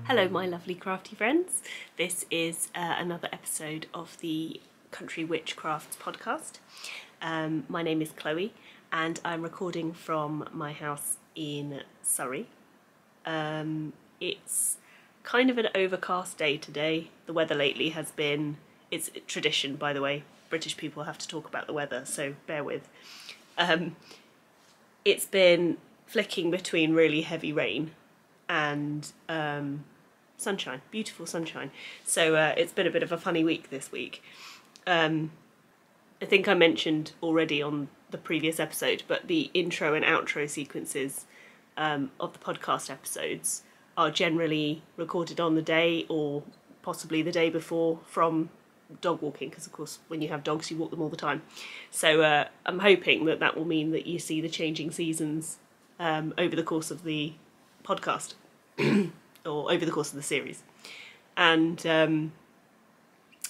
Hello my lovely crafty friends, this is another episode of the Country Witch Crafts podcast. My name is Chloe and I'm recording from my house in Surrey. It's kind of an overcast day today. The weather lately has been, it's tradition by the way, British people have to talk about the weather, so bear with. It's been flicking between really heavy rain and sunshine, beautiful sunshine. So it's been a bit of a funny week this week. I think I mentioned already on the previous episode, but the intro and outro sequences of the podcast episodes are generally recorded on the day or possibly the day before from dog walking, because of course when you have dogs you walk them all the time. So I'm hoping that that will mean that you see the changing seasons over the course of the podcast or over the course of the series. And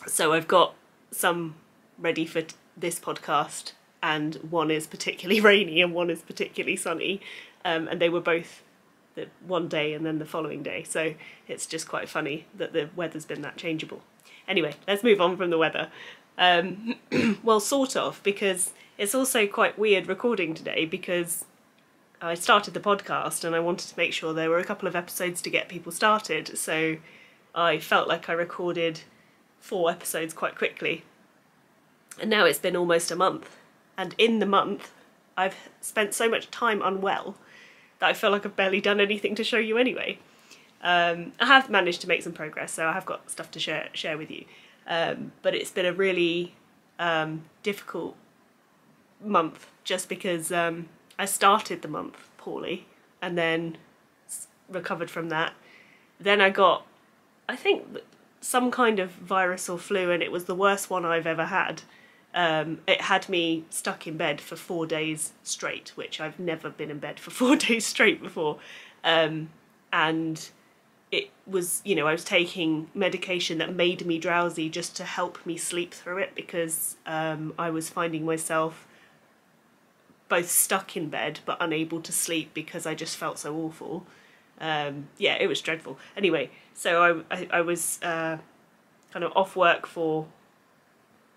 so I've got some ready for this podcast, and one is particularly rainy and one is particularly sunny, and they were both the one day and then the following day, so it's just quite funny that the weather's been that changeable. Anyway, let's move on from the weather. Well, sort of, because it's also quite weird recording today, because I started the podcast and I wanted to make sure there were a couple of episodes to get people started, so I felt like I recorded 4 episodes quite quickly. And now it's been almost a month, and in the month I've spent so much time unwell that I feel like I've barely done anything to show you anyway. I have managed to make some progress, so I have got stuff to share with you, but it's been a really difficult month just because I started the month poorly and then recovered from that. Then I got, I think, some kind of virus or flu, and it was the worst one I've ever had. It had me stuck in bed for 4 days straight, which I've never been in bed for 4 days straight before. And it was, you know, I was taking medication that made me drowsy just to help me sleep through it, because I was finding myself both stuck in bed but unable to sleep because I just felt so awful. Yeah, it was dreadful. Anyway, so I was kind of off work for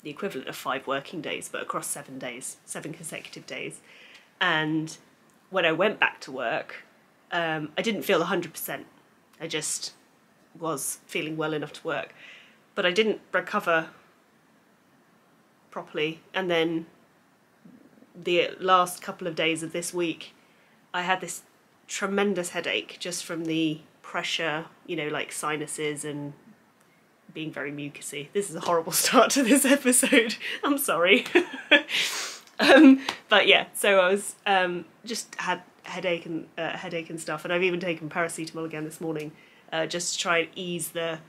the equivalent of 5 working days, but across 7 days, 7 consecutive days. And when I went back to work, I didn't feel 100%. I just was feeling well enough to work, but I didn't recover properly. And then the last couple of days of this week, I had this tremendous headache just from the pressure, you know, like sinuses and being very mucousy. This is a horrible start to this episode. I'm sorry. But yeah, so I was just had headache and stuff, and I've even taken paracetamol again this morning just to try and ease the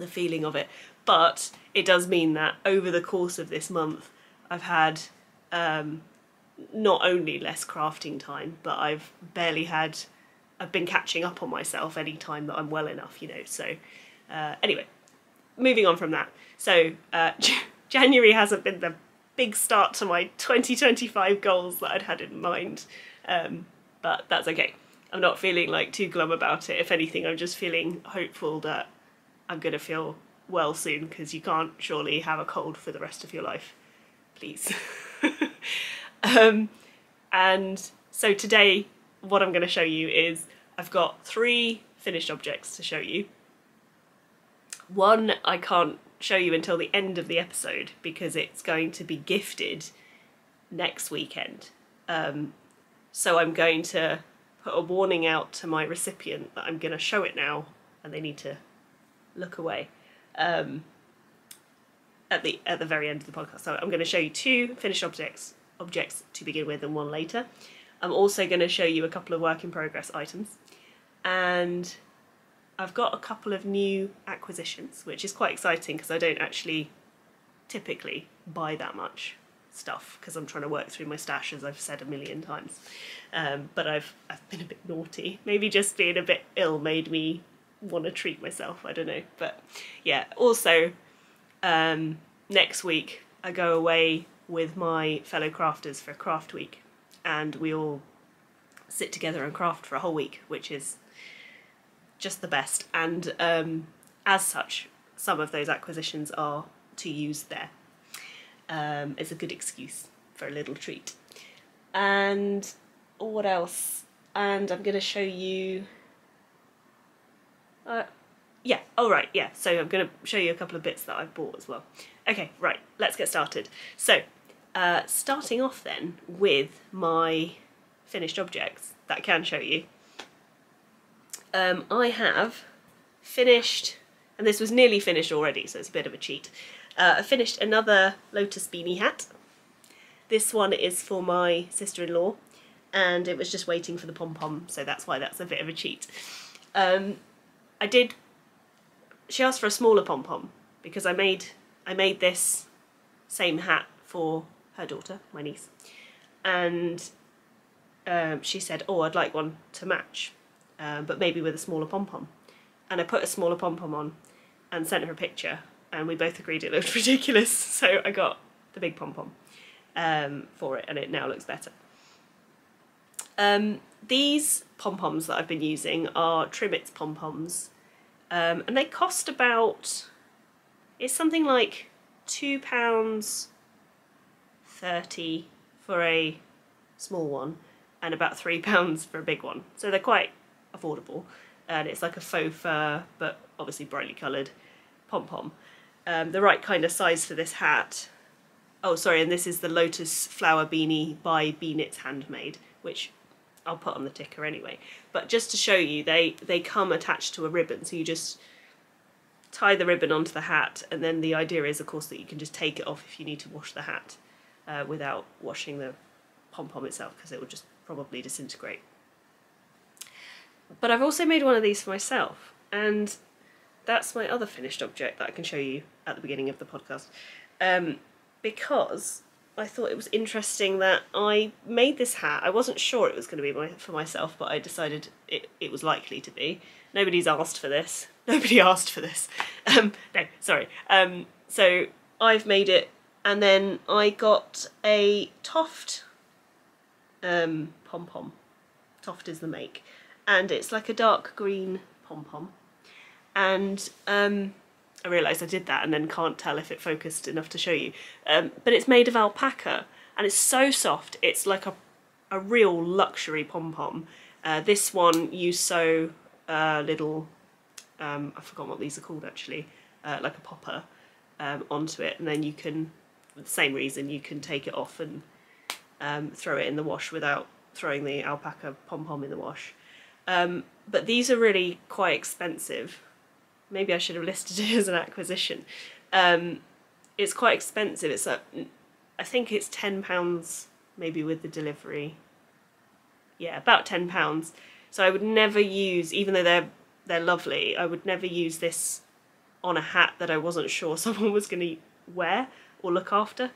feeling of it. But it does mean that over the course of this month I've had not only less crafting time, but I've been catching up on myself any time that I'm well enough, you know. So anyway, moving on from that. So January hasn't been the big start to my 2025 goals that I'd had in mind, but that's okay. I'm not feeling like too glum about it. If anything, I'm just feeling hopeful that I'm gonna feel well soon, because you can't surely have a cold for the rest of your life, please. And so today what I'm going to show you is I've got 3 finished objects to show you. One I can't show you until the end of the episode because it's going to be gifted next weekend. So I'm going to put a warning out to my recipient that I'm going to show it now and they need to look away at the very end of the podcast. So I'm going to show you 2 finished objects to begin with and 1 later. I'm also going to show you a couple of work in progress items, and I've got a couple of new acquisitions, which is quite exciting because I don't actually typically buy that much stuff because I'm trying to work through my stash, as I've said a million times. But I've been a bit naughty. Maybe just being a bit ill made me want to treat myself, I don't know. But yeah, also next week I go away with my fellow crafters for craft week, and we all sit together and craft for a whole week, which is just the best, and as such, some of those acquisitions are to use there. It's a good excuse for a little treat. And what else? And I'm going to show you... yeah, oh right, yeah, so I'm going to show you a couple of bits that I've bought as well. Okay, right, let's get started. So, starting off then with my finished objects that I can show you. I have finished, and this was nearly finished already, so it's a bit of a cheat. I finished another LotusBeanie hat. This one is for my sister-in-law, and it was just waiting for the pom-pom, so that's why that's a bit of a cheat. She asked for a smaller pom-pom because I made this same hat for her daughter, my niece, and she said, oh, I'd like one to match, but maybe with a smaller pom-pom. And I put a smaller pom-pom on and sent her a picture, and we both agreed it looked ridiculous, so I got the big pom-pom for it, and it now looks better. These pom-poms that I've been using are Trimits pom-poms, and they cost about, it's something like £2.30 for a small one and about £3 for a big one, so they're quite affordable, and it's like a faux fur but obviously brightly coloured pom-pom. The right kind of size for this hat. Oh sorry, and this is the LotusFlowerBeanie by BKnits Handmade, which I'll put on the ticker anyway. But just to show you, they come attached to a ribbon, so you just tie the ribbon onto the hat, and then the idea is of course that you can just take it off if you need to wash the hat without washing the pom-pom itself, because it will just probably disintegrate. But I've also made one of these for myself, and that's my other finished object that I can show you at the beginning of the podcast, because I thought it was interesting that I made this hat. I wasn't sure it was going to be for myself, but I decided it was likely to be. Nobody's asked for this. Nobody asked for this. No, sorry. So I've made it, and then I got a Toft pom-pom. Toft is the make. And it's like a dark green pom-pom. And I realised I did that and then can't tell if it focused enough to show you. But it's made of alpaca, and it's so soft. It's like a real luxury pom-pom. This one you sew little, I forgot what these are called actually, like a popper onto it, and then you can, for the same reason, you can take it off and throw it in the wash without throwing the alpaca pom-pom in the wash. But these are really quite expensive. Maybe I should have listed it as an acquisition. It's quite expensive. It's I think it's £10 maybe with the delivery. Yeah, about £10. So I would never use, even though they're lovely, I would never use this on a hat that I wasn't sure someone was going to wear or look after.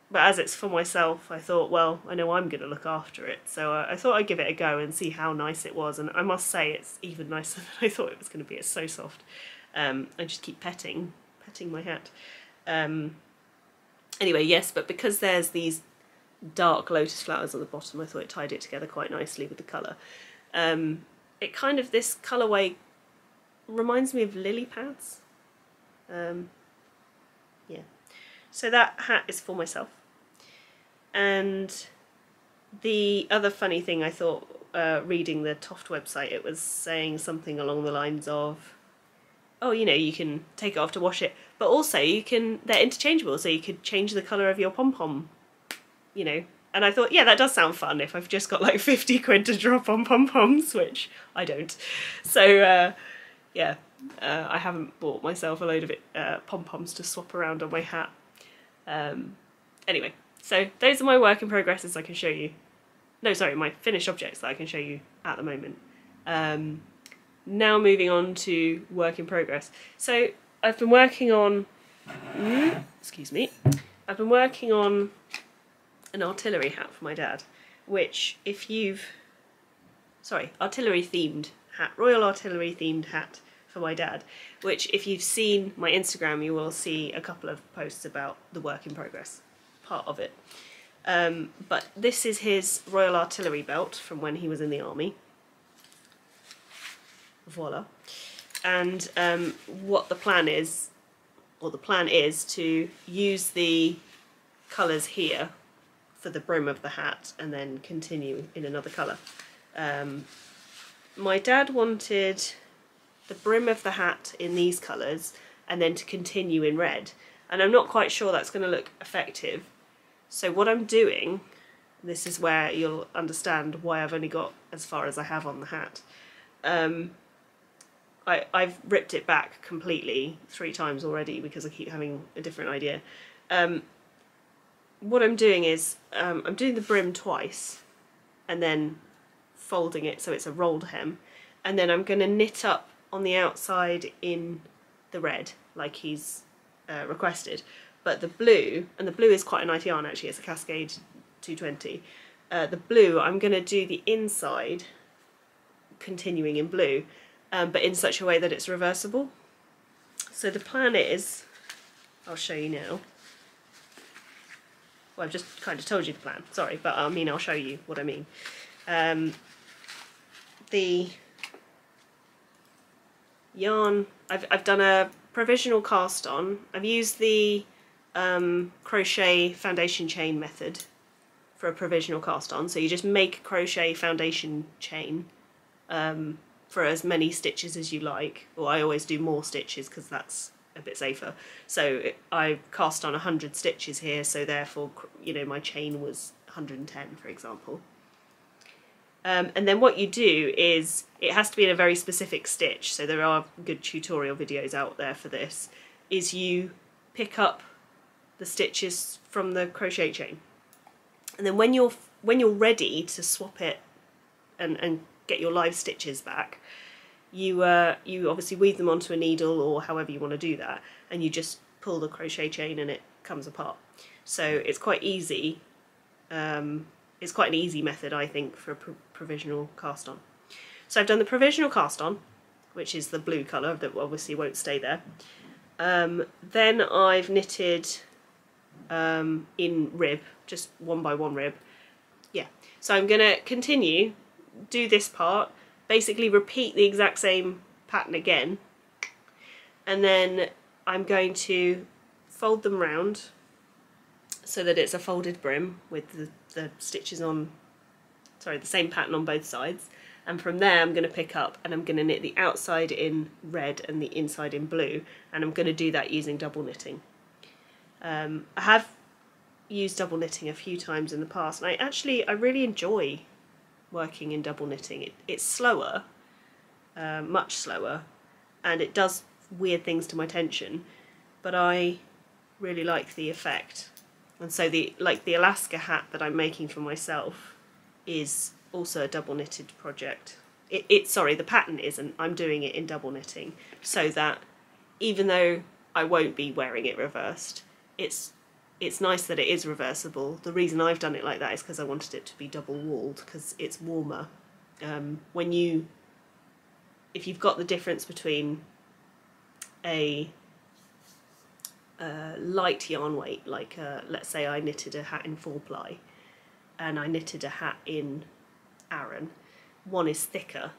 But as it's for myself, I thought, well, I know I'm going to look after it, so I thought I'd give it a go and see how nice it was, and I must say it's even nicer than I thought it was going to be. It's so soft. I just keep petting my hat. Anyway, yes, but because there's these dark lotus flowers on the bottom, I thought it tied it together quite nicely with the colour. It kind of, this colourway reminds me of lily pads. Yeah. So that hat is for myself. And the other funny thing I thought, reading the Toft website, it was saying something along the lines of, oh, you know, you can take it off to wash it, but also you can, they're interchangeable, so you could change the colour of your pom-pom, you know. And I thought, yeah, that does sound fun if I've just got like 50 quid to drop on pom-poms, which I don't. So, yeah, I haven't bought myself a load of pom-poms to swap around on my hat. Anyway, so those are my work in progresses I can show you. No, sorry, my finished objects that I can show you at the moment. Now moving on to work in progress. So I've been working on, excuse me, I've been working on an artillery hat for my dad, which if you've, sorry, artillery themed hat, Royal Artillery themed hat for my dad, which if you've seen my Instagram you will see a couple of posts about the work in progress part of it. But this is his Royal Artillery belt from when he was in the army. voila. And what the plan is, or the plan is to use the colours here for the brim of the hat and then continue in another colour. My dad wanted the brim of the hat in these colours and then to continue in red, and I'm not quite sure that's going to look effective. So what I'm doing, this is where you'll understand why I've only got as far as I have on the hat. I've ripped it back completely 3 times already because I keep having a different idea. What I'm doing is I'm doing the brim twice and then folding it so it's a rolled hem, and then I'm going to knit up on the outside in the red like he's requested. But the blue, and the blue is quite a nice yarn actually, it's a Cascade 220. The blue, I'm going to do the inside continuing in blue, but in such a way that it's reversible. So the plan is, I'll show you now. Well, I've just kind of told you the plan, sorry, but I mean I'll show you what I mean. The yarn, I've done a provisional cast on. I've used the crochet foundation chain method for a provisional cast on. So you just make a crochet foundation chain for as many stitches as you like, or I always do more stitches because that's a bit safer. So I cast on 100 stitches here, so therefore, you know, my chain was 110, for example. And then what you do is, it has to be in a very specific stitch, so there are good tutorial videos out there for this, is you pick up the stitches from the crochet chain, and then when you're ready to swap it and get your live stitches back, you obviously weave them onto a needle or however you want to do that, and you just pull the crochet chain and it comes apart. So it's quite easy. It's quite an easy method, I think, for a provisional cast on. So I've done the provisional cast on, which is the blue colour that obviously won't stay there. Then I've knitted in rib, just 1 by 1 rib. Yeah, so I'm going to continue, do this part, basically repeat the exact same pattern again, and then I'm going to fold them round so that it's a folded brim with the stitches on, sorry, the same pattern on both sides, and from there I'm going to pick up and I'm going to knit the outside in red and the inside in blue, and I'm going to do that using double knitting. I have used double knitting a few times in the past, and I really enjoy working in double knitting. It's slower, much slower, and it does weird things to my tension, but I really like the effect. And so the Alaska hat that I'm making for myself is also a double knitted project. Sorry, the pattern isn't. I'm doing it in double knitting so that even though I won't be wearing it reversed, it's nice that it is reversible. The reason I've done it like that is because I wanted it to be double walled, because it's warmer. If you've got the difference between a light yarn weight, like let's say I knitted a hat in 4-ply and I knitted a hat in aran, one is thicker,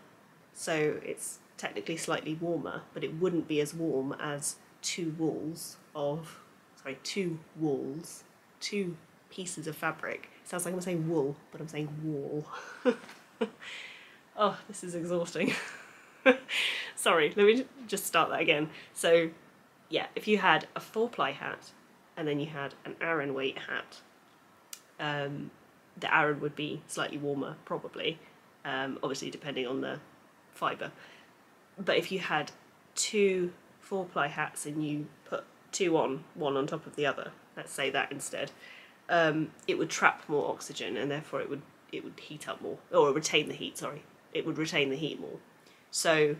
so it's technically slightly warmer, but it wouldn't be as warm as two pieces of fabric. It sounds like I'm saying wool, but I'm saying wall. Oh, this is exhausting. Sorry, let me just start that again. So yeah, if you had a 4-ply hat and then you had an aran weight hat, the aran would be slightly warmer probably, obviously depending on the fibre. But if you had 2 4-ply hats and you put 2 on, one on top of the other, let's say that instead, it would trap more oxygen and therefore it would heat up more, or retain the heat, sorry. It would retain the heat more. So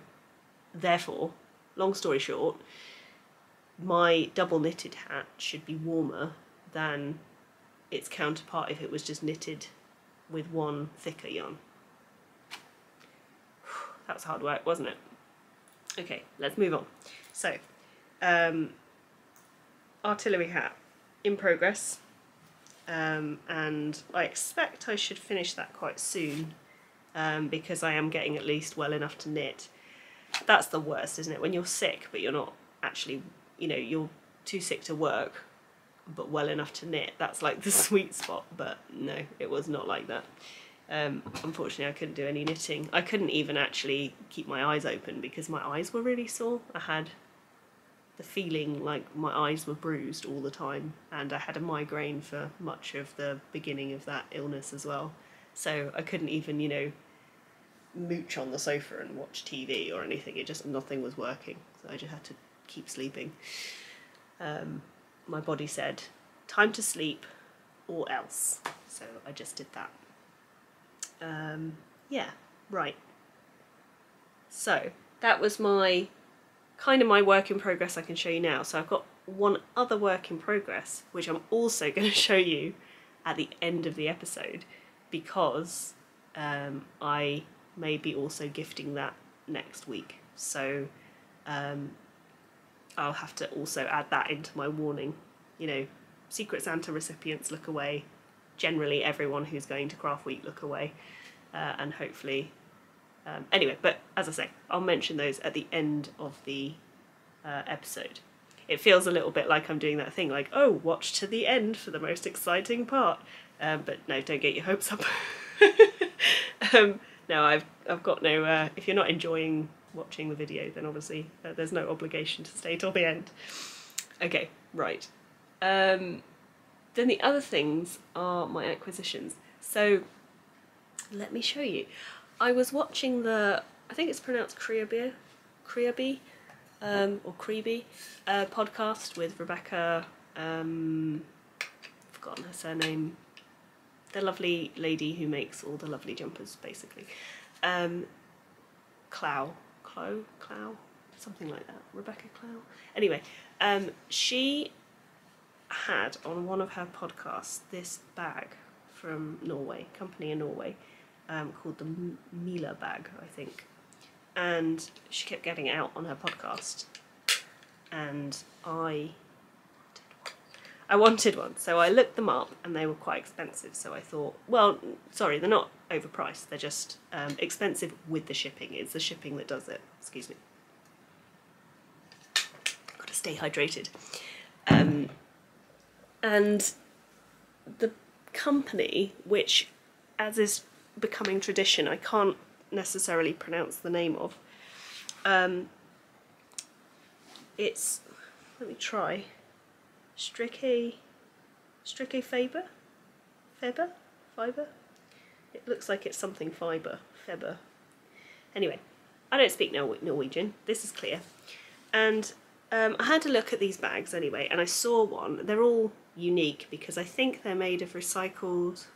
therefore, long story short, my double knitted hat should be warmer than its counterpart if it was just knitted with one thicker yarn. That was hard work, wasn't it? Okay, let's move on. So, artillery hat in progress, and I expect I should finish that quite soon, because I am getting at least well enough to knit. That's the worst, isn't it? When you're sick, but you're not actually, you know, you're too sick to work, but well enough to knit. That's like the sweet spot, but no, it was not like that. Unfortunately, I couldn't do any knitting. I couldn't even actually keep my eyes open because my eyes were really sore. I had the feeling like my eyes were bruised all the time, and I had a migraine for much of the beginning of that illness as well. So I couldn't even, you know, mooch on the sofa and watch TV or anything. It just, nothing was working. So I just had to keep sleeping. My body said, time to sleep or else. So I just did that. Yeah, right. So that was my kind of my work in progress I can show you now. So I've got one other work in progress, which I'm also going to show you at the end of the episode, because I may be also gifting that next week. So I'll have to also add that into my warning. You know, Secret Santa recipients, look away. Generally everyone who's going to Craft Week, look away. And hopefully, anyway, but as I say, I'll mention those at the end of the episode. It feels a little bit like I'm doing that thing, like, oh, watch to the end for the most exciting part. But no, don't get your hopes up. No, I've got no, if you're not enjoying watching the video, then obviously there's no obligation to stay till the end. Okay, right. Then the other things are my acquisitions. So let me show you. I was watching the, I think it's pronounced Creabea or Creabea podcast with Rebecca, forgotten her surname, the lovely lady who makes all the lovely jumpers, basically. Clow, something like that. Rebecca Clow. Anyway, she had on one of her podcasts this bag from Norway, company in Norway, called the Milla bag, I think. And she kept getting it out on her podcast, and I wanted one, so I looked them up, and they were quite expensive. So I thought, well, sorry, they're not overpriced. They're just expensive with the shipping. It's the shipping that does it. Excuse me. Got to stay hydrated. And the company, which, as is becoming tradition, I can't necessarily pronounce the name of. It's, let me try. Strikke-Feber? Fiber? It looks like it's something fibre. Feber. Anyway, I don't speak Norwegian. This is clear. And I had to look at these bags anyway, and I saw one. They're all unique because I think they're made of recycled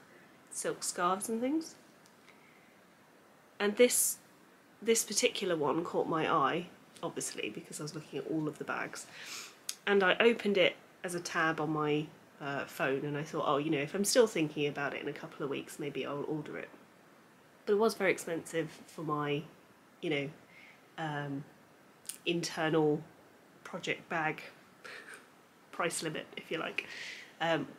silk scarves and things. And this particular one caught my eye, obviously, because I was looking at all of the bags. And I opened it as a tab on my phone, and I thought, oh, you know, if I'm still thinking about it in a couple of weeks, maybe I'll order it. But it was very expensive for my, you know, internal project bag price limit, if you like,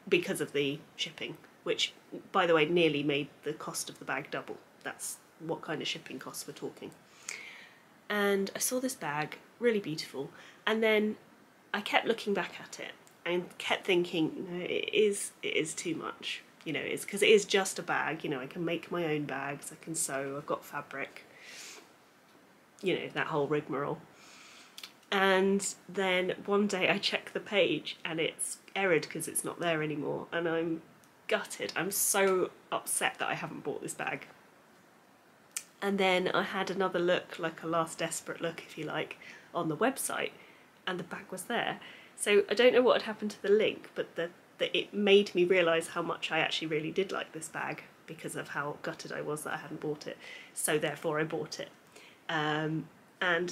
because of the shipping, which, by the way, nearly made the cost of the bag double. That's what kind of shipping costs we're talking. And I saw this bag, really beautiful, and then I kept looking back at it and kept thinking, no, it is too much, you know, it's because it is just a bag. You know, I can make my own bags, I can sew, I've got fabric, you know, that whole rigmarole. And then one day I check the page and it's errored because it's not there anymore, and I'm gutted. I'm so upset that I haven't bought this bag. And then I had another look, like a last desperate look, if you like, on the website, and the bag was there. So I don't know what had happened to the link, but it made me realise how much I actually really did like this bag because of how gutted I was that I hadn't bought it. So therefore I bought it. And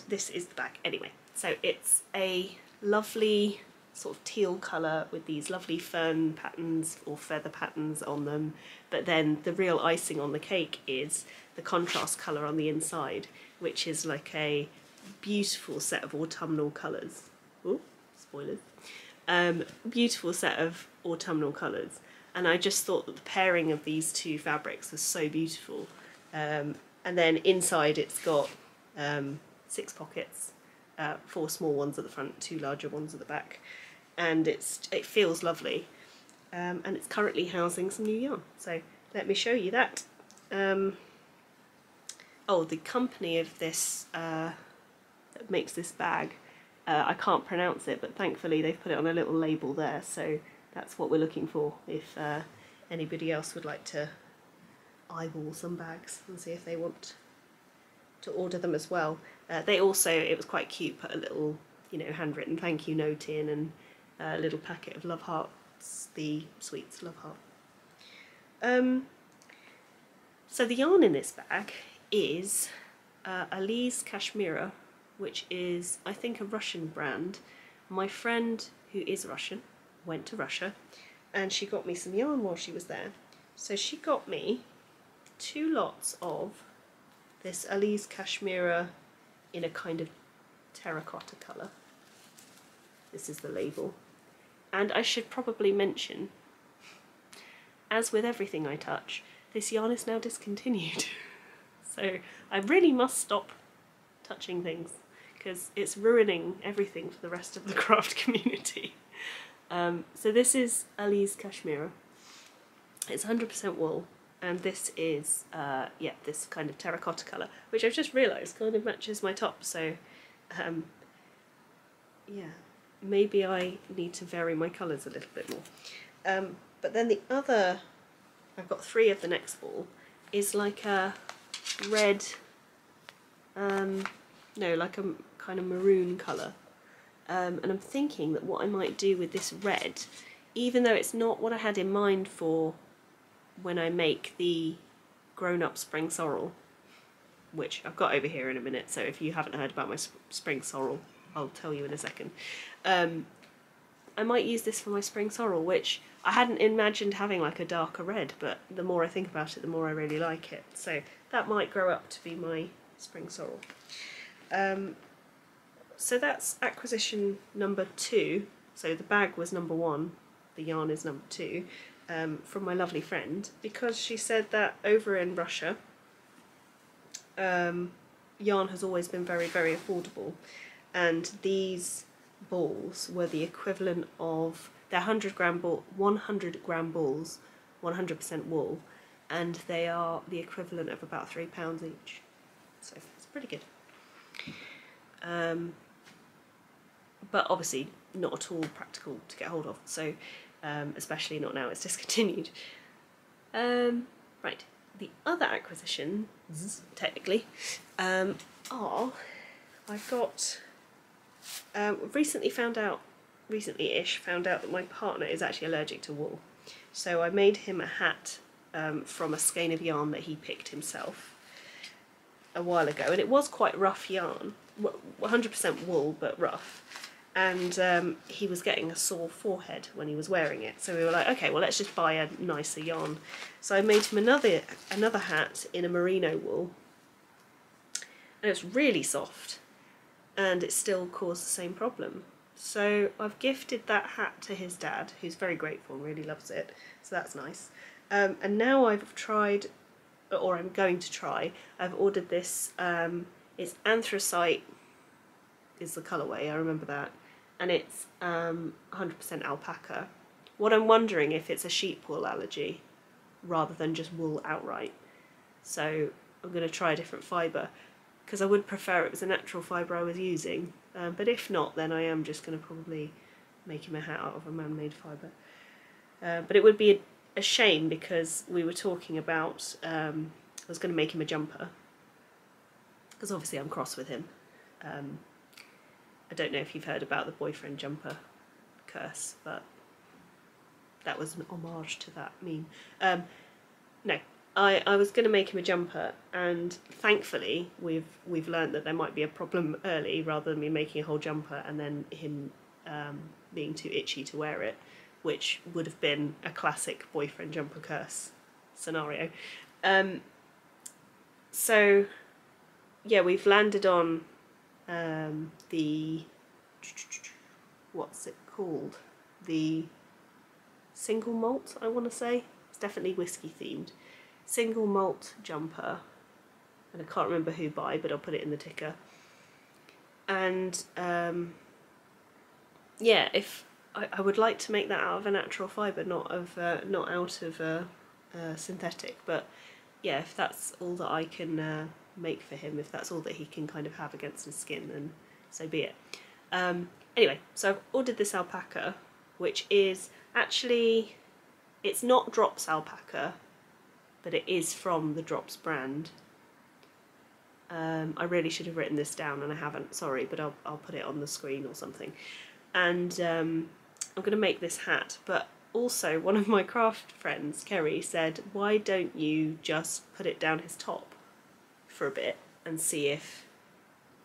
this is the bag. Anyway, so it's a lovely sort of teal colour with these lovely fern patterns or feather patterns on them, but then the real icing on the cake is the contrast colour on the inside, which is like a beautiful set of autumnal colours. Oh, spoilers. Beautiful set of autumnal colours, and I just thought that the pairing of these two fabrics was so beautiful. And then inside it's got 6 pockets, 4 small ones at the front, 2 larger ones at the back, and it feels lovely, and it's currently housing some new yarn, so let me show you that. Oh, the company of this that makes this bag, I can't pronounce it, but thankfully they've put it on a little label there, so that's what we're looking for if anybody else would like to eyeball some bags and see if they want to order them as well. They also, it was quite cute, put a little, you know, handwritten thank you note in, and a little packet of love hearts, the sweets love heart. So the yarn in this bag is Alize Cashmira, which is, I think, a Russian brand. My friend, who is Russian, went to Russia, and she got me some yarn while she was there. So she got me 2 lots of this Alize Cashmira in a kind of terracotta colour. This is the label. And I should probably mention, as with everything I touch, this yarn is now discontinued. So I really must stop touching things, because it's ruining everything for the rest of the craft community. So this is Alize Cashmira. It's 100% wool, and this is, yeah, this kind of terracotta colour, which I've just realised kind of matches my top, so yeah, maybe I need to vary my colours a little bit more. But then the other, I've got 3 of the next ball, is like a red, no, like a kind of maroon colour. And I'm thinking that what I might do with this red, even though it's not what I had in mind for when I make the grown-up spring sorrel, which I've got over here in a minute, so if you haven't heard about my spring sorrel, I'll tell you in a second. I might use this for my spring sorrel, which I hadn't imagined having like a darker red, but the more I think about it, the more I really like it. So that might grow up to be my spring sorrel. So that's acquisition number 2. So the bag was number 1, the yarn is number 2, from my lovely friend, because she said that over in Russia, yarn has always been very, very affordable, and these balls were the equivalent of, they're 100 gram balls, 100% wool, and they are the equivalent of about £3 each, so it's pretty good. But obviously not at all practical to get hold of, so especially not now it's discontinued. Right, the other acquisitions, technically, are, I've got, recently-ish found out that my partner is actually allergic to wool. So I made him a hat from a skein of yarn that he picked himself a while ago, and it was quite rough yarn, 100% wool but rough, and he was getting a sore forehead when he was wearing it, so we were like, okay, well, let's just buy a nicer yarn. So I made him another hat in a merino wool, and it was really soft, and it still caused the same problem. So I've gifted that hat to his dad, who's very grateful and really loves it, so that's nice. And now I've tried, or I'm going to try, I've ordered this, it's anthracite is the colourway, I remember that, and it's 100% alpaca. What I'm wondering if it's a sheep wool allergy rather than just wool outright. So I'm going to try a different fibre, because I would prefer it was a natural fibre I was using, but if not, then I am just going to probably make him a hat out of a man-made fibre. But it would be a shame, because we were talking about, I was going to make him a jumper, because obviously I'm cross with him. I don't know if you've heard about the boyfriend jumper curse, but that was an homage to that meme. No, I was going to make him a jumper, and thankfully we've learned that there might be a problem early, rather than me making a whole jumper and then him being too itchy to wear it, which would have been a classic boyfriend jumper curse scenario. So yeah, we've landed on the, what's it called? The single malt, I want to say. It's definitely whiskey themed. Single malt jumper, and I can't remember who by, but I'll put it in the ticker. And yeah, if I would like to make that out of a natural fibre, not out of synthetic. But yeah, if that's all that I can make for him, if that's all that he can kind of have against his skin, then so be it. Anyway, so I've ordered this alpaca, which is actually, it's not Drops alpaca, but it is from the Drops brand. I really should have written this down and I haven't, sorry, but I'll put it on the screen or something. And I'm going to make this hat, but also one of my craft friends, Kerry, said, why don't you just put it down his top for a bit and see if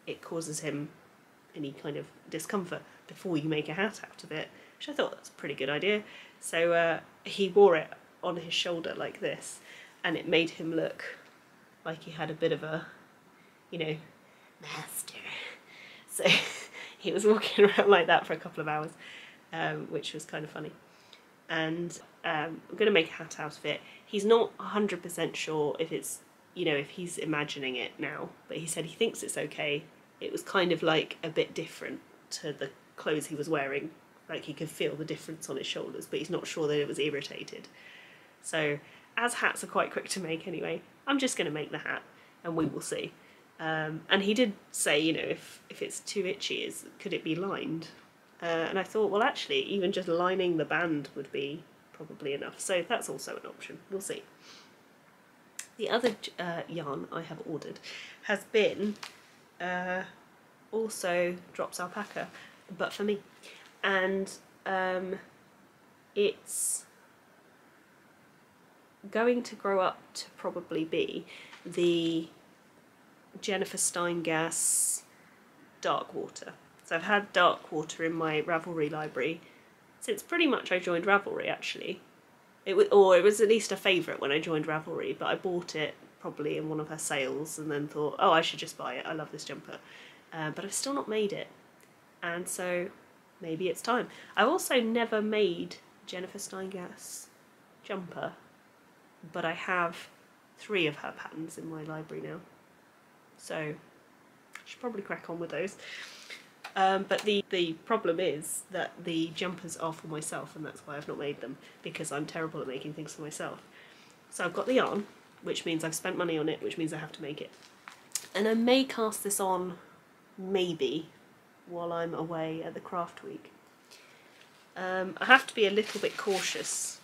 it causes him any kind of discomfort before you make a hat out of it, which I thought was a pretty good idea. So he wore it on his shoulder like this, and it made him look like he had a bit of a, you know, master. So he was walking around like that for a couple of hours, which was kind of funny. And I'm going to make a hat out of it. He's not 100% sure if it's, you know, if he's imagining it now, but he said he thinks it's okay. It was kind of like a bit different to the clothes he was wearing. Like he could feel the difference on his shoulders, but he's not sure that it was irritated. So as hats are quite quick to make anyway, I'm just going to make the hat and we will see. And he did say, you know, if it's too itchy, could it be lined? And I thought, well, actually, even just lining the band would be probably enough. So that's also an option. We'll see. The other yarn I have ordered has been also Drops alpaca, but for me. And it's going to grow up to probably be the Jennifer Steingass Darkwater. So I've had Darkwater in my Ravelry library since pretty much I joined Ravelry, actually. It was at least a favourite when I joined Ravelry, but I bought it probably in one of her sales and then thought, oh, I should just buy it, I love this jumper. But I've still not made it, and so maybe it's time. I've also never made Jennifer Steingass jumper, but I have 3 of her patterns in my library now, so I should probably crack on with those. But the problem is that the jumpers are for myself, and that's why I've not made them, because I'm terrible at making things for myself. So I've got the yarn, which means I've spent money on it, which means I have to make it. And I may cast this on, maybe, while I'm away at the craft week. I have to be a little bit cautious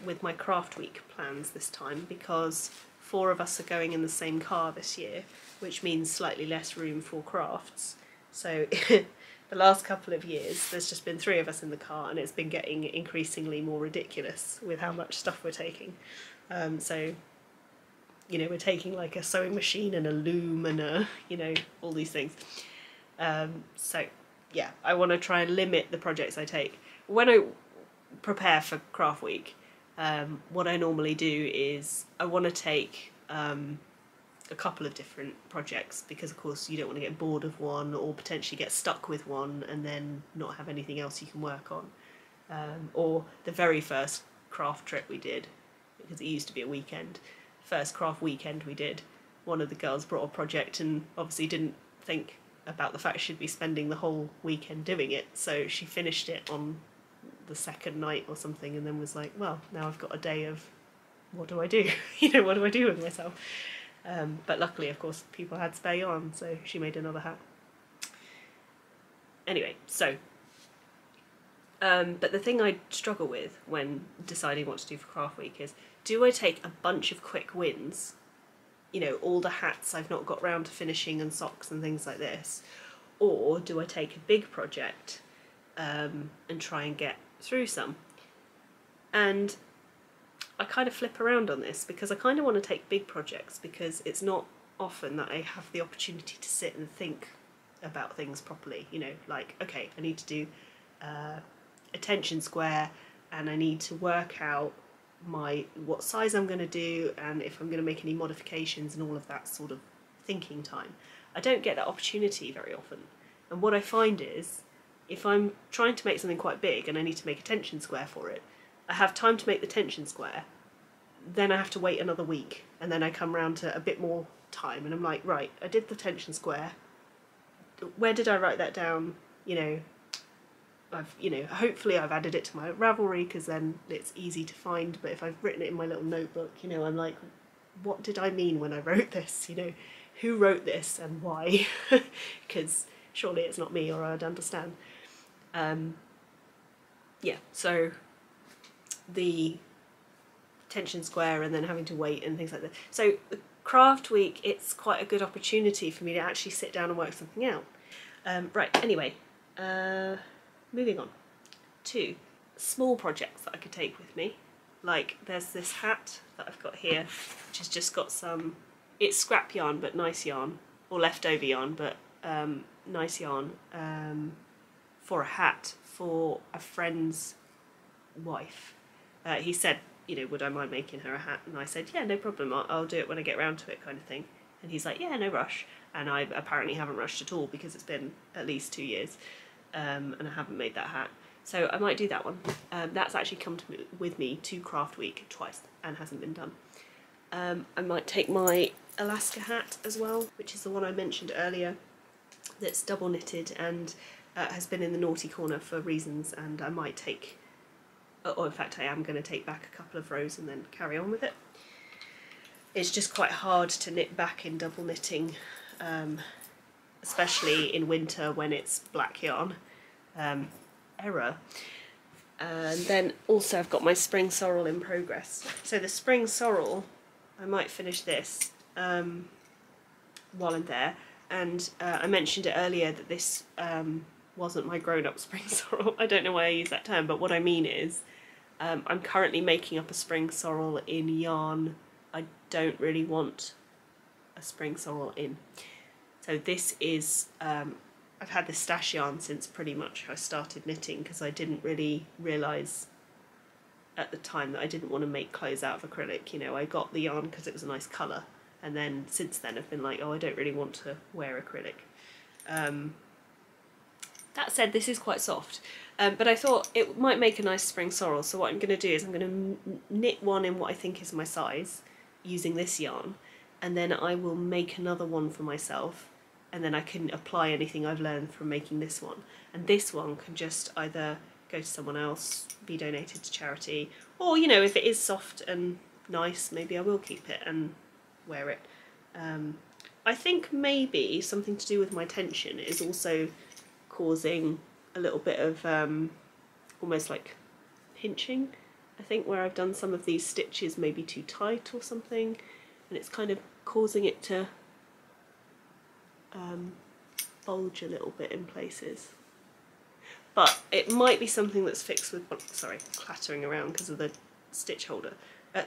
with my craft week plans this time, because 4 of us are going in the same car this year, which means slightly less room for crafts. So the last couple of years there's just been 3 of us in the car, and it's been getting increasingly more ridiculous with how much stuff we're taking. So, you know, we're taking like a sewing machine and a loom and a, you know, all these things. So yeah, I want to try and limit the projects I take. When I prepare for craft week, what I normally do is I want to take a couple of different projects, because of course you don't want to get bored of one or potentially get stuck with one and then not have anything else you can work on. Or the very first craft trip we did, because it used to be a weekend, first craft weekend we did, one of the girls brought a project and obviously didn't think about the fact she'd be spending the whole weekend doing it, so she finished it on the second night or something, and then was like, well, now I've got a day of, what do I do? You know, what do I do with myself? But luckily, of course, people had spare yarn, so she made another hat. Anyway, so, but the thing I struggle with when deciding what to do for craft week is, do I take a bunch of quick wins, you know, all the hats I've not got round to finishing and socks and things like this, or do I take a big project and try and get through some? And I kind of flip around on this, because I kind of want to take big projects, because it's not often that I have the opportunity to sit and think about things properly, you know, like, okay, I need to do a tension square, and I need to work out what size I'm going to do, and if I'm going to make any modifications and all of that sort of thinking time. I don't get that opportunity very often, and what I find is, if I'm trying to make something quite big and I need to make a tension square for it, I have time to make the tension square, then I have to wait another week, and then I come round to a bit more time and I'm like, right, I did the tension square, where did I write that down? You know, hopefully I've added it to my Ravelry, because then it's easy to find. But if I've written it in my little notebook, you know, I'm like, what did I mean when I wrote this? You know, who wrote this and why? Because surely it's not me, or I'd understand. Yeah, so the tension square and then having to wait and things like that. So the craft week, it's quite a good opportunity for me to actually sit down and work something out. Right, anyway, moving on to small projects that I could take with me. Like there's this hat that I've got here, which has just got some, it's scrap yarn but nice yarn, or leftover yarn but nice yarn, for a hat for a friend's wife. He said, you know, would I mind making her a hat? And I said, yeah, no problem, I'll do it when I get around to it, kind of thing. And he's like, yeah, no rush. And I apparently haven't rushed at all, because it's been at least 2 years, and I haven't made that hat. So I might do that one. That's actually come with me to Craft Week twice and hasn't been done. I might take my Alaska hat as well, which is the one I mentioned earlier, that's double knitted and has been in the naughty corner for reasons, and I might take, or in fact I am going to take back a couple of rows and then carry on with it. It's just quite hard to knit back in double knitting, especially in winter when it's black yarn. Error. And then also I've got my spring sorrel in progress. So the spring sorrel, I might finish this while I'm there. And I mentioned it earlier that this wasn't my grown-up spring sorrel. I don't know why I use that term, but what I mean is I'm currently making up a spring sorrel in yarn I don't really want a spring sorrel in. So this is, I've had this stash yarn since pretty much I started knitting, because I didn't really realise at the time that I didn't want to make clothes out of acrylic. You know, I got the yarn because it was a nice colour, and then since then I've been like, oh, I don't really want to wear acrylic. That said, this is quite soft, but I thought it might make a nice spring sorrel, so what I'm going to do is I'm going to knit one in what I think is my size using this yarn, and then I will make another one for myself, and then I can apply anything I've learned from making this one. And this one can just either go to someone else, be donated to charity, or, you know, if it is soft and nice, maybe I will keep it and wear it. I think maybe something to do with my tension is also causing a little bit of almost like pinching, I think, where I've done some of these stitches maybe too tight or something, and it's kind of causing it to bulge a little bit in places. But it might be something that's fixed with, oh, sorry, clattering around because of the stitch holder,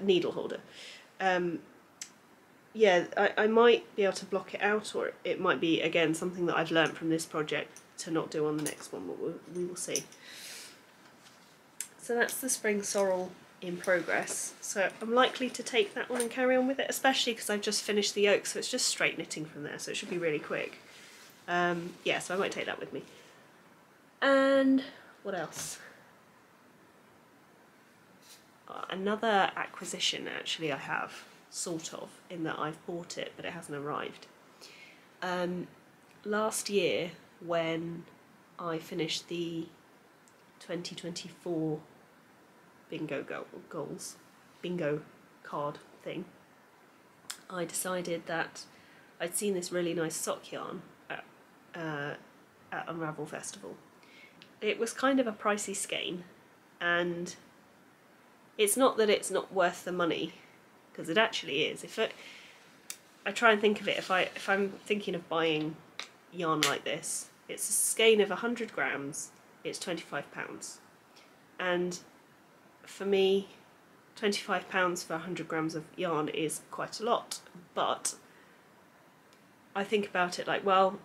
needle holder. Yeah, I might be able to block it out, or it might be, again, something that I've learnt from this project to not do on the next one, but we will see. So that's the spring sorrel in progress. So I'm likely to take that one and carry on with it, especially because I've just finished the yoke, so it's just straight knitting from there, so it should be really quick. Yeah, so I might take that with me. And what else? Another acquisition, actually, I have, sort of, in that I've bought it, but it hasn't arrived. Last year, when I finished the 2024 bingo card thing, I decided that I'd seen this really nice sock yarn at Unravel Festival. It was kind of a pricey skein, and it's not that it's not worth the money, because it actually is. If I try and think of it, if I'm thinking of buying yarn like this, it's a skein of 100 grams, it's £25. And for me, £25 for 100 grams of yarn is quite a lot, but I think about it like, well,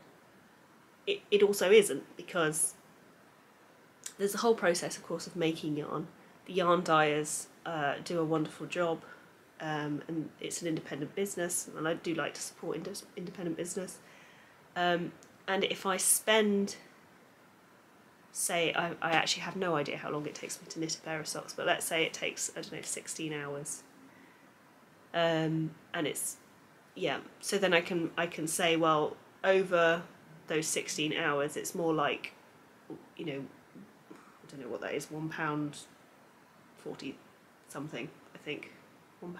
it also isn't, because there's a whole process, of course, of making yarn. The yarn dyers do a wonderful job, and it's an independent business, and I do like to support independent business. And if I spend, say, I actually have no idea how long it takes me to knit a pair of socks, but let's say it takes, I don't know, 16 hours. And it's, yeah, so then I can say, well, over those 16 hours. It's more like, you know, I don't know what that is, £1.40 something, I think. £1.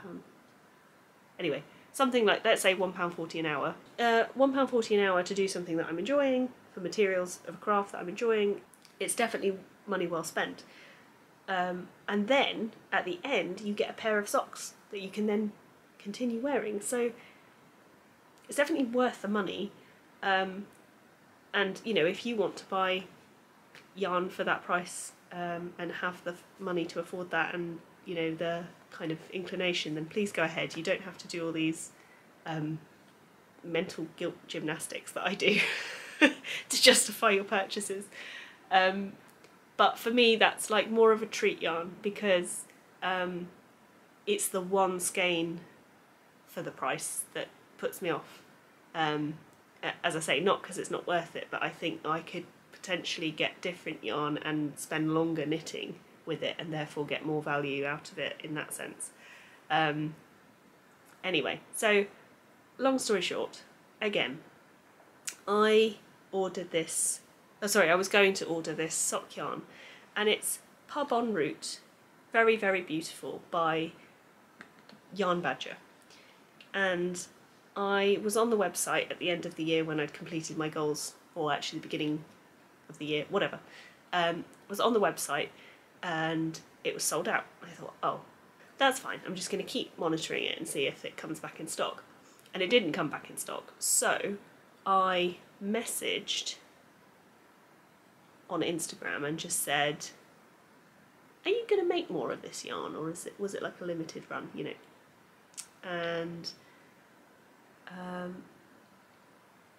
Anyway, something like, let's say £1.40 an hour. £1.40 an hour to do something that I'm enjoying, for materials of a craft that I'm enjoying. It's definitely money well spent. And then at the end you get a pair of socks that you can then continue wearing. So it's definitely worth the money. And you know, if you want to buy yarn for that price and have the money to afford that, and you know, the kind of inclination, then please go ahead. You don't have to do all these mental guilt gymnastics that I do to justify your purchases. But for me, that's like more of a treat yarn, because it's the one skein for the price that puts me off. As I say, not because it's not worth it, but I think I could potentially get different yarn and spend longer knitting with it, and therefore get more value out of it in that sense. Anyway, so long story short, again, I ordered this, I was going to order this sock yarn, and it's Pub en Route, very, very beautiful, by Yarn Badger. And I was on the website at the end of the year when I'd completed my goals, or actually the beginning of the year, whatever. Was on the website and it was sold out. I thought, oh, that's fine. I'm just going to keep monitoring it and see if it comes back in stock. And it didn't come back in stock. So I messaged on Instagram and just said, are you going to make more of this yarn, or was it like a limited run, you know? And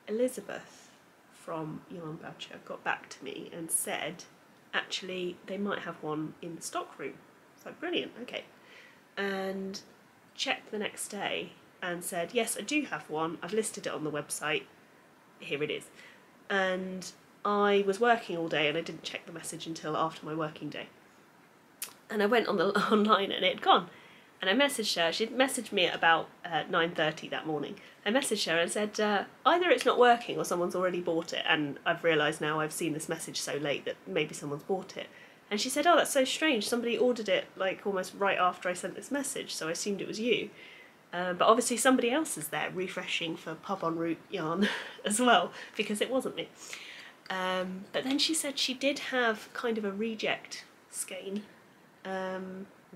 Elizabeth from Yarn Badger got back to me and said, actually, they might have one in the stock room. It's like, brilliant, okay. And checked the next day and said, yes, I do have one. I've listed it on the website. Here it is. And I was working all day and I didn't check the message until after my working day. And I went on online and it had gone. And I messaged her. She'd messaged me at about 9:30 that morning. I messaged her and said, either it's not working or someone's already bought it, and I've realised now I've seen this message so late that maybe someone's bought it. And she said, oh, that's so strange. Somebody ordered it like almost right after I sent this message, so I assumed it was you. But obviously somebody else is there refreshing for Pub en Route yarn as well, because it wasn't me. But then she said she did have kind of a reject skein,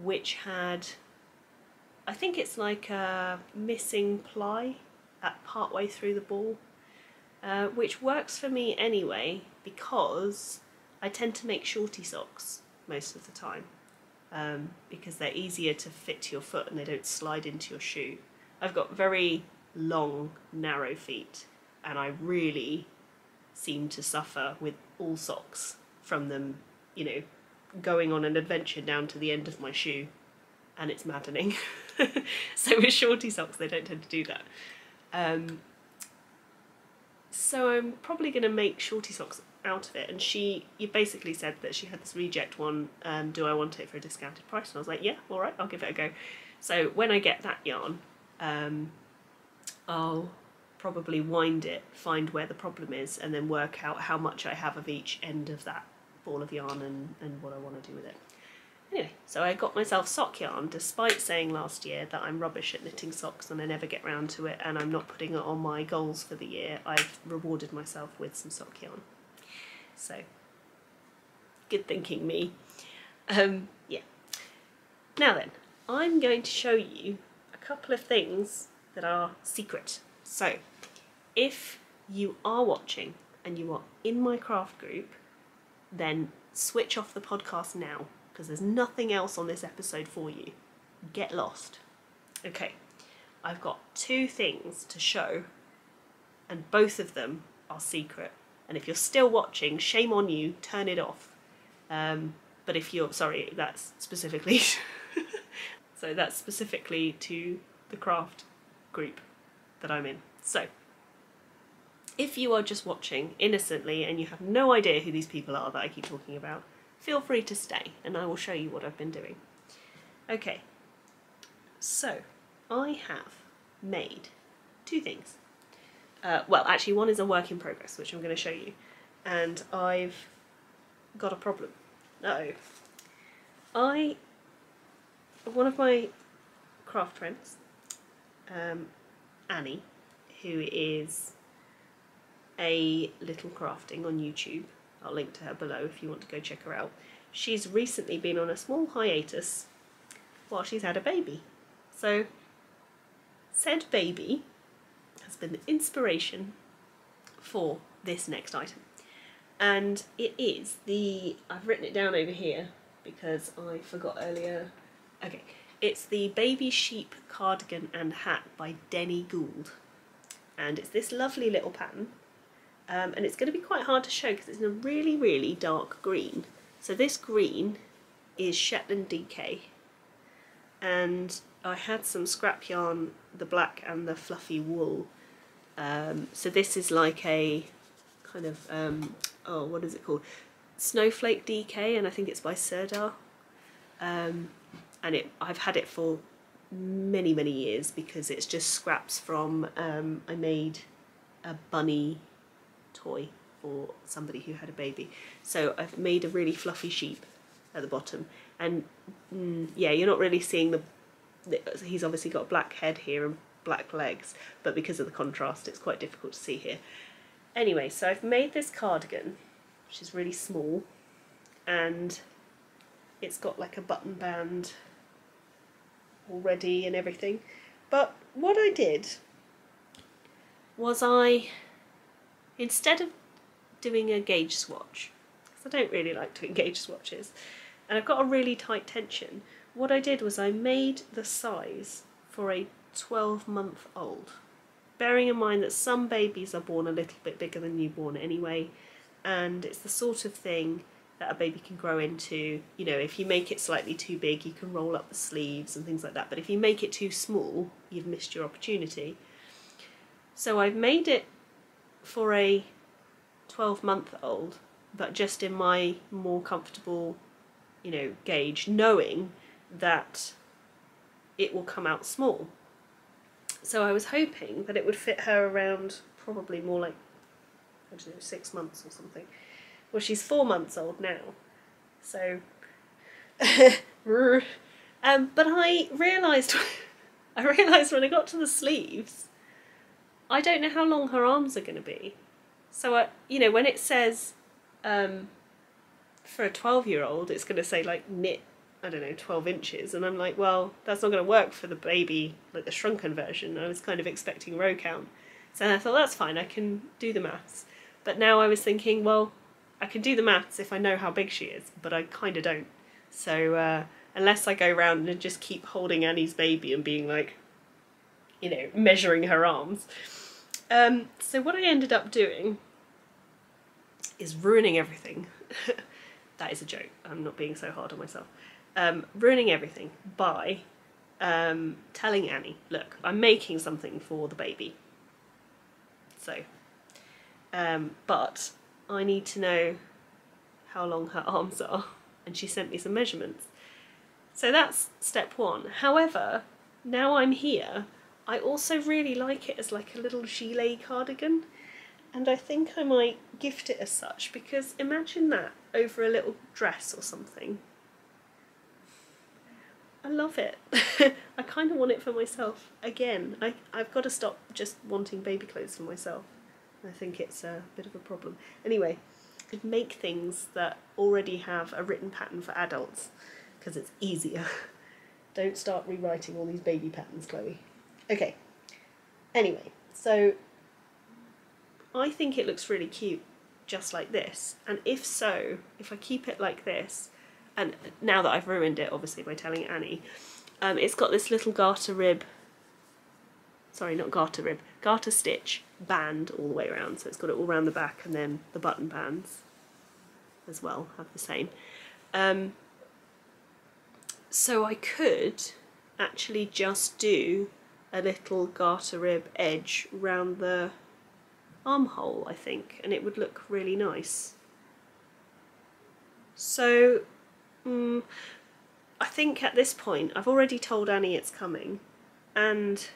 which had, I think it's like a missing ply at partway through the ball, which works for me anyway, because I tend to make shorty socks most of the time, because they're easier to fit to your foot and they don't slide into your shoe. I've got very long, narrow feet, and I really seem to suffer with all socks from them, you know, going on an adventure down to the end of my shoe, and it's maddening. So with shorty socks, they don't tend to do that. So I'm probably going to make shorty socks out of it, and you basically said that she had this reject one, do I want it for a discounted price? And I was like, yeah, alright, I'll give it a go. So when I get that yarn, I'll probably wind it, find where the problem is, and then work out how much I have of each end of that ball of yarn and what I want to do with it. Anyway, so I got myself sock yarn, despite saying last year that I'm rubbish at knitting socks and I never get round to it, and I'm not putting it on my goals for the year. I've rewarded myself with some sock yarn. So, good thinking, me. Yeah. Now then, I'm going to show you a couple of things that are secret. So, if you are watching and you are in my craft group, then switch off the podcast now, because there's nothing else on this episode for you. Get lost. Okay, I've got two things to show, and both of them are secret. And if you're still watching, shame on you, turn it off. But if you're, sorry, that's specifically, so that's specifically to the craft group that I'm in. So, if you are just watching innocently and you have no idea who these people are that I keep talking about, feel free to stay and I will show you what I've been doing. Okay, so I have made two things. well, actually one is a work in progress, which I'm going to show you, and I've got a problem. One of my craft friends, Annie, who is a Little Crafting on YouTube, I'll link to her below if you want to go check her out. She's recently been on a small hiatus while she's had a baby. So, said baby has been the inspiration for this next item. And it is I've written it down over here because I forgot earlier. Okay, it's the Baby Sheep Cardigan and Hat by Denny Gould. And it's this lovely little pattern. And it's going to be quite hard to show because it's in a really, really dark green. So this green is Shetland DK. And I had some scrap yarn, the black and the fluffy wool. So this is like a kind of, oh, what is it called? Snowflake DK, and I think it's by Serdar. And I've had it for many, many years because it's just scraps from, I made a bunny toy for somebody who had a baby. So I've made a really fluffy sheep at the bottom. And yeah, you're not really seeing he's obviously got a black head here and black legs, but because of the contrast it's quite difficult to see here. Anyway, so I've made this cardigan, which is really small, and it's got like a button band already and everything. But what I did was instead of doing a gauge swatch, because I don't really like doing gauge swatches, and I've got a really tight tension, what I did was I made the size for a 12-month-old. Bearing in mind that some babies are born a little bit bigger than newborn anyway, and it's the sort of thing that a baby can grow into. You know, if you make it slightly too big, you can roll up the sleeves and things like that, but if you make it too small, you've missed your opportunity. So I've made it for a 12-month-old, but just in my more comfortable, you know, gauge, knowing that it will come out small. So I was hoping that it would fit her around probably more like, I don't know, 6 months or something. Well, she's 4 months old now, so but I realised when I got to the sleeves, I don't know how long her arms are going to be. So you know, when it says for a 12-year-old, it's going to say like knit, I don't know, 12 inches, and I'm like, well, that's not going to work for the baby, like the shrunken version. I was kind of expecting row count, so I thought that's fine, I can do the maths. But now I was thinking, well, I can do the maths if I know how big she is, but I kind of don't. So unless I go around and just keep holding Annie's baby and being like, you know, measuring her arms. So what I ended up doing is ruining everything. That is a joke, I'm not being so hard on myself. Ruining everything by telling Annie, look, I'm making something for the baby. So, but I need to know how long her arms are, and she sent me some measurements. So that's step one. However, now I'm here, I also really like it as like a little gilet cardigan, and I think I might gift it as such, because imagine that over a little dress or something. I love it. I kind of want it for myself again. I've got to stop just wanting baby clothes for myself. I think it's a bit of a problem. Anyway, I could make things that already have a written pattern for adults because it's easier. Don't start rewriting all these baby patterns, Chloe. Okay, anyway, so I think it looks really cute just like this, and if so, if I keep it like this, and now that I've ruined it obviously by telling Annie, it's got this little garter stitch band all the way around, so it's got it all around the back, and then the button bands as well have the same. So I could actually just do a little garter rib edge round the armhole, I think, and it would look really nice. So I think at this point I've already told Annie it's coming, and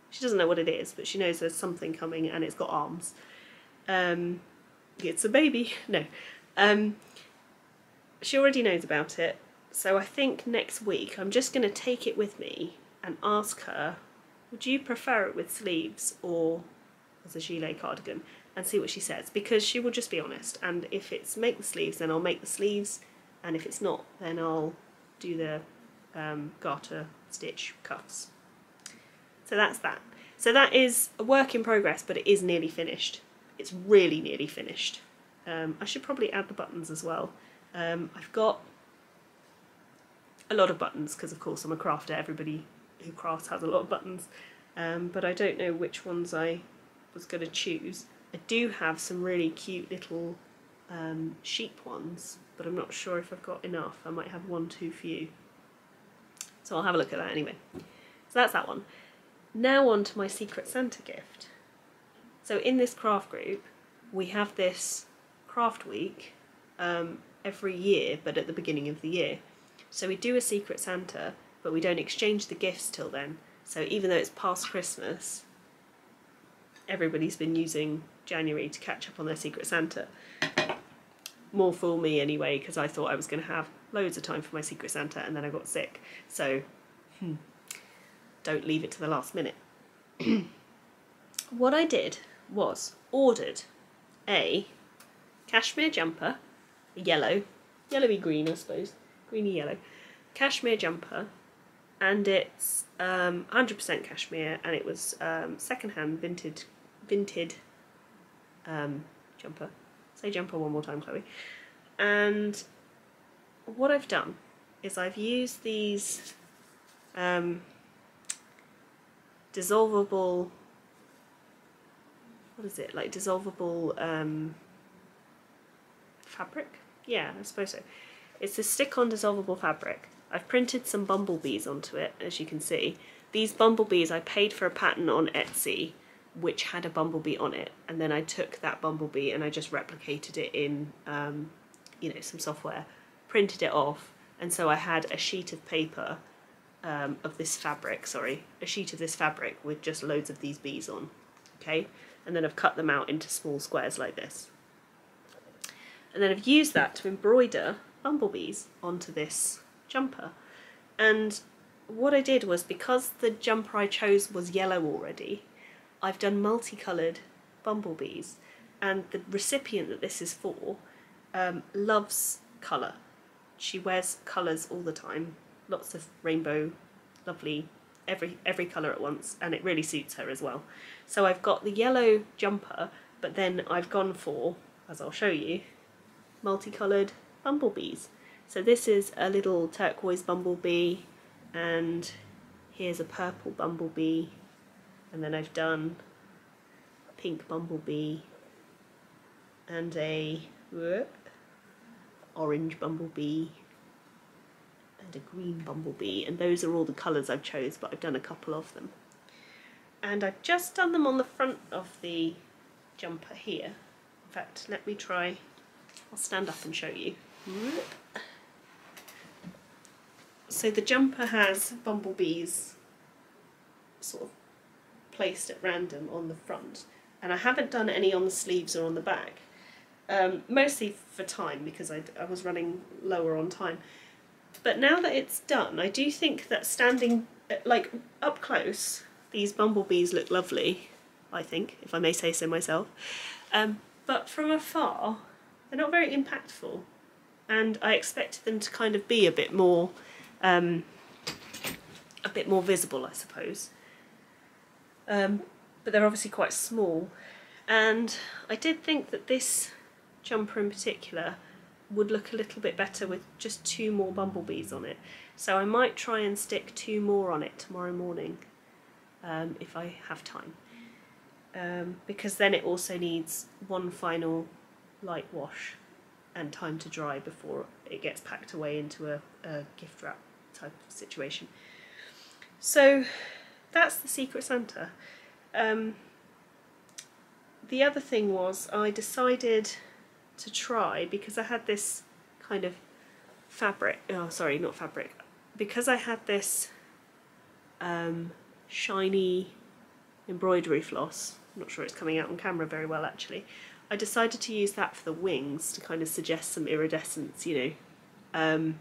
She doesn't know what it is, but she knows there's something coming and it's got arms. It's a baby. No. She already knows about it, so I think next week I'm just going to take it with me and ask her, would you prefer it with sleeves or as a gilet cardigan, and see what she says, because she will just be honest, and if it's make the sleeves, then I'll make the sleeves, and if it's not, then I'll do the garter stitch cuffs. So that's that. So that is a work in progress, but it is nearly finished. It's really nearly finished. I should probably add the buttons as well. I've got a lot of buttons because of course I'm a crafter, everybody who crafts has a lot of buttons, but I don't know which ones I was going to choose. I do have some really cute little sheep ones, but I'm not sure if I've got enough. I might have one too few. So I'll have a look at that anyway. So that's that one. Now on to my Secret Santa gift. So in this craft group, we have this craft week every year, but at the beginning of the year. So we do a Secret Santa, but we don't exchange the gifts till then. So even though it's past Christmas, everybody's been using January to catch up on their Secret Santa. More fool me anyway, because I thought I was going to have loads of time for my Secret Santa and then I got sick. So don't leave it to the last minute. What I did was ordered a cashmere jumper, a yellowy green I suppose, greeny yellow, cashmere jumper, and it's 100% cashmere, and it was second-hand vinted jumper. Say jumper one more time, Chloe. And what I've done is I've used these dissolvable, what is it, like dissolvable fabric? Yeah, I suppose so. It's a stick-on dissolvable fabric. I've printed some bumblebees onto it, as you can see. These bumblebees, I paid for a pattern on Etsy which had a bumblebee on it, and then I took that bumblebee and I just replicated it in you know, some software, printed it off, and so I had a sheet of paper of this fabric, a sheet of this fabric with just loads of these bees on, okay? And then I've cut them out into small squares like this. And then I've used that to embroider bumblebees onto this jumper. And what I did was, because the jumper I chose was yellow already, I've done multicoloured bumblebees, and the recipient that this is for loves colour. She wears colours all the time, lots of rainbow, lovely, every colour at once, and it really suits her as well. So I've got the yellow jumper, but then I've gone for, as I'll show you, multicoloured bumblebees. So this is a little turquoise bumblebee, and here's a purple bumblebee, and then I've done a pink bumblebee and a orange bumblebee and a green bumblebee, and those are all the colours I've chose, but I've done a couple of them. And I've just done them on the front of the jumper here. In fact, let me try, I'll stand up and show you. So the jumper has bumblebees sort of placed at random on the front, and I haven't done any on the sleeves or on the back, mostly for time, because I was running lower on time. But now that it's done, I do think that standing, like up close, these bumblebees look lovely, I think, if I may say so myself. But from afar, they're not very impactful, and I expected them to kind of be a bit more visible, I suppose. But they're obviously quite small, and I did think that this jumper in particular would look a little bit better with just 2 more bumblebees on it. So I might try and stick 2 more on it tomorrow morning, if I have time. Because then it also needs one final light wash and time to dry before it gets packed away into a gift wrap type of situation. So that's the Secret Santa. The other thing was, I decided to try, because I had this kind of fabric, oh sorry, not fabric, because I had this shiny embroidery floss. I'm not sure it's coming out on camera very well actually. I decided to use that for the wings to kind of suggest some iridescence, you know.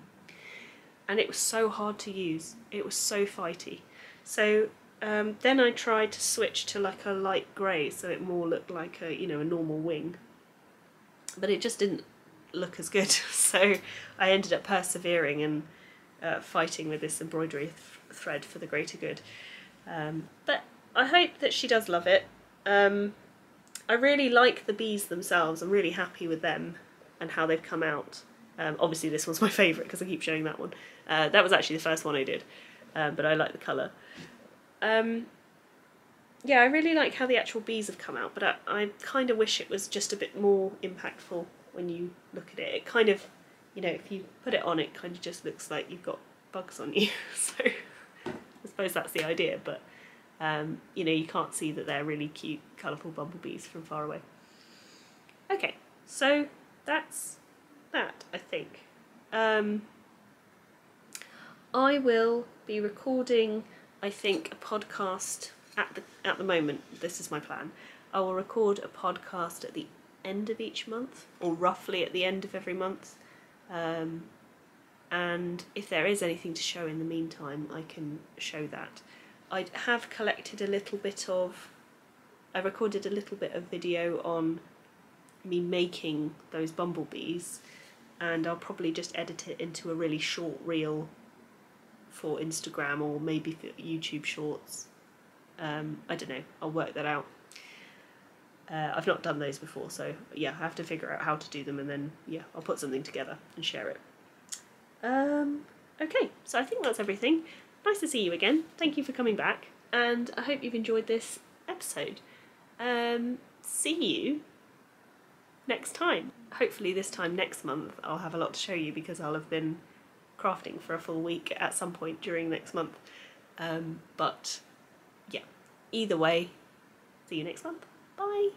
And it was so hard to use. It was so fighty. So then I tried to switch to like a light grey so it more looked like a, you know, a normal wing. But it just didn't look as good. So I ended up persevering and fighting with this embroidery thread for the greater good. But I hope that she does love it. I really like the bees themselves. I'm really happy with them and how they've come out. Obviously this one's my favourite because I keep showing that one. That was actually the first one I did, but I like the colour. Yeah, I really like how the actual bees have come out, but I kind of wish it was just a bit more impactful when you look at it. It kind of, you know, if you put it on, it kind of just looks like you've got bugs on you. So I suppose that's the idea, but you know, you can't see that they're really cute, colourful bumblebees from far away. Okay, so that's that, I think. I will be recording, I think, a podcast at the moment. This is my plan. I will record a podcast at the end of each month, or roughly at the end of every month. And if there is anything to show in the meantime, I can show that. I have collected a little bit of, I recorded a little bit of video on me making those bumblebees, and I'll probably just edit it into a really short reel for Instagram or maybe for YouTube shorts. I don't know, I'll work that out. I've not done those before, so yeah, I have to figure out how to do them, and then yeah, I'll put something together and share it. Okay, so I think that's everything. Nice to see you again. Thank you for coming back, and I hope you've enjoyed this episode. See you next time. Hopefully this time next month I'll have a lot to show you because I'll have been crafting for a full week at some point during next month. But yeah, either way, see you next month. Bye!